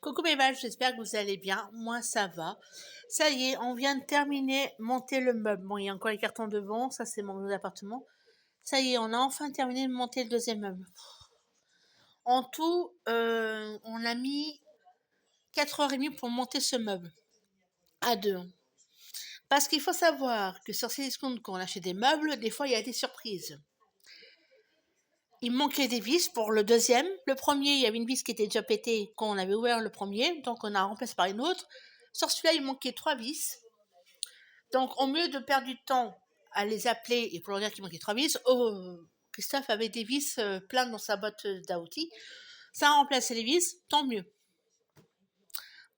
Coucou mes vaches, j'espère que vous allez bien. Moi, ça va. Ça y est, on vient de terminer monter le meuble. Bon, il y a encore les cartons devant, ça c'est mon nouvel appartement. Ça y est, on a enfin terminé de monter le deuxième meuble. En tout, on a mis 4h30 pour monter ce meuble. À deux. Parce qu'il faut savoir que sur Cdiscount, quand on achète des meubles, des fois il y a des surprises. Il manquait des vis pour le deuxième. Le premier, il y avait une vis qui était déjà pétée quand on avait ouvert le premier, donc on a remplacé par une autre. Sur celui-là, il manquait 3 vis. Donc, au mieux de perdre du temps à les appeler et pour leur dire qu'il manquait 3 vis, Christophe avait des vis plein dans sa boîte d'outils. Ça a remplacé les vis, tant mieux.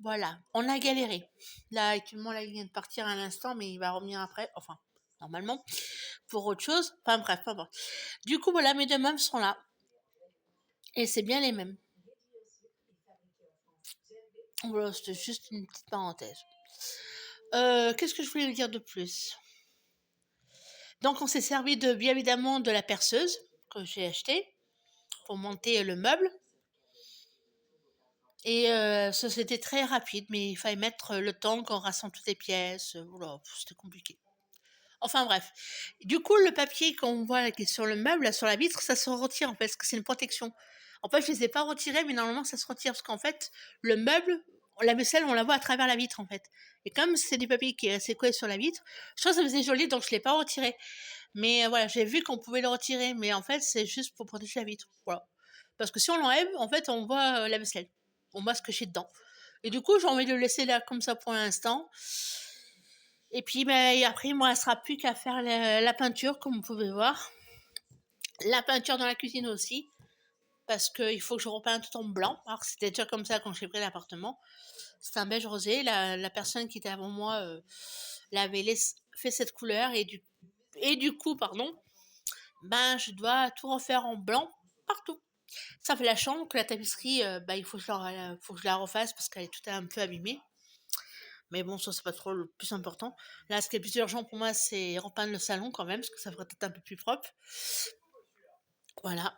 Voilà, on a galéré. Là, actuellement, là, il vient de partir à l'instant, mais il va revenir après, enfin, normalement, pour autre chose. Enfin bref, pas bon. Du coup, voilà, mes deux meubles sont là. Et c'est bien les mêmes. Voilà, c'était juste une petite parenthèse. Qu'est-ce que je voulais dire de plus? Donc, on s'est servi bien évidemment de la perceuse que j'ai achetée pour monter le meuble. Et ça, c'était très rapide, mais il fallait mettre le temps qu'on rassemble toutes les pièces. Oula, c'était compliqué. Enfin bref. Du coup, le papier qu'on voit là, qui est sur le meuble, là, sur la vitre, ça se retire en fait, parce que c'est une protection. En fait, je les ai pas retirés, mais normalement, ça se retire, parce qu'en fait, le meuble, la vaisselle, on la voit à travers la vitre en fait. Et comme c'est du papier qui est resté collé sur la vitre, je trouve que ça faisait joli, donc je l'ai pas retiré. Mais voilà, j'ai vu qu'on pouvait le retirer, mais en fait, c'est juste pour protéger la vitre. Voilà. Parce que si on l'enlève, en fait, on voit la vaisselle. On voit ce que j'ai dedans. Et du coup, j'ai envie de le laisser là comme ça pour l'instant. Et puis, ben, après, moi, il ne restera plus qu'à faire la peinture, comme vous pouvez voir. La peinture dans la cuisine aussi, parce qu'il faut que je repeins tout en blanc. Alors, c'était déjà comme ça quand j'ai pris l'appartement. C'est un beige rosé. La personne qui était avant moi l'avait fait cette couleur. Et du coup, pardon, ben, je dois tout refaire en blanc partout. Ça fait la chambre, que la tapisserie, bah, il faut faut que je la refasse parce qu'elle est tout un peu abîmée. Mais bon, ça, c'est pas trop le plus important. Là, ce qui est plus urgent pour moi, c'est repeindre le salon quand même, parce que ça devrait être un peu plus propre. Voilà.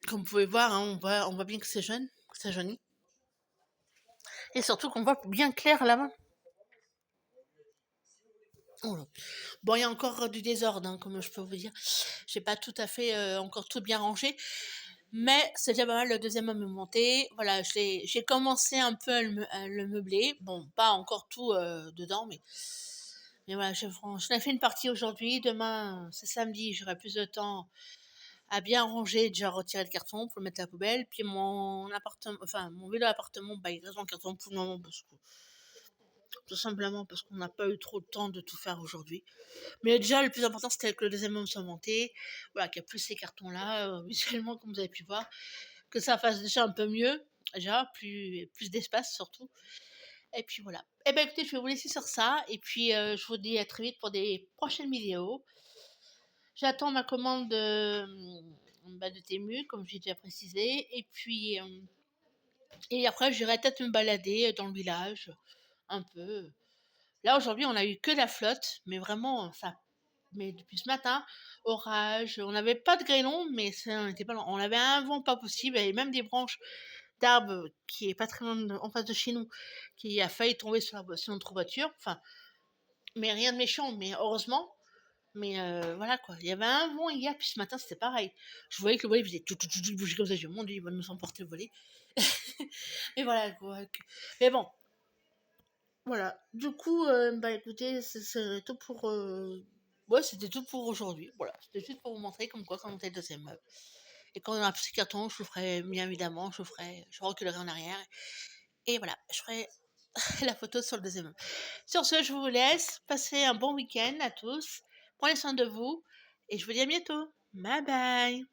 Comme vous pouvez voir, hein, on voit bien que c'est jeune, que c'est jauni. Et surtout qu'on voit bien clair là-bas. Oh là. Bon, il y a encore du désordre, hein, comme je peux vous dire. J'ai pas tout à fait encore tout bien rangé. Mais c'est déjà pas mal, le deuxième homme est monté. Voilà, j'ai commencé un peu à le meubler. Bon, pas encore tout dedans, mais voilà, j'en ai fait une partie aujourd'hui. Demain, c'est samedi, j'aurai plus de temps à bien ranger, déjà retirer le carton pour le mettre à la poubelle. Puis mon appartement, enfin mon vélo appartement, bah, il reste dans le carton pour le moment, tout simplement parce qu'on n'a pas eu trop de temps de tout faire aujourd'hui. Mais déjà, le plus important, c'était que le deuxième homme soit monté. Voilà, qu'il n'y a plus ces cartons-là, visuellement, comme vous avez pu voir. Que ça fasse déjà un peu mieux, déjà, plus d'espace surtout. Et puis voilà. Eh ben écoutez, je vais vous laisser sur ça, et puis je vous dis à très vite pour des prochaines vidéos. J'attends ma commande de Temu, comme j'ai déjà précisé, et puis et après j'irai peut-être me balader dans le village, un peu. Là aujourd'hui on a eu que la flotte, mais vraiment ça. Mais depuis ce matin, orage, on n'avait pas de grêlon, mais on était pas loin. On avait un vent pas possible, et même des branches d'arbres qui est pas très loin en face de chez nous, qui a failli tomber sur notre voiture. Enfin, mais rien de méchant, mais heureusement. Mais voilà quoi, il y avait un vent hier, puis ce matin c'était pareil. Je voyais que le volet faisait tout bouger comme ça, je me dis, mon Dieu, il va nous emporter le volet. Mais voilà quoi. Mais bon, voilà. Du coup, bah écoutez, c'est tout pour. Ouais, c'était tout pour aujourd'hui. Voilà, c'était juste pour vous montrer comme quoi quand on était le deuxième meuble. Et quand on a un petit carton, je le ferai bien évidemment, je reculerai en arrière. Et voilà, je ferai la photo sur le deuxième meuble. Sur ce, je vous laisse. Passez un bon week-end à tous. Prenez soin de vous. Et je vous dis à bientôt. Bye bye.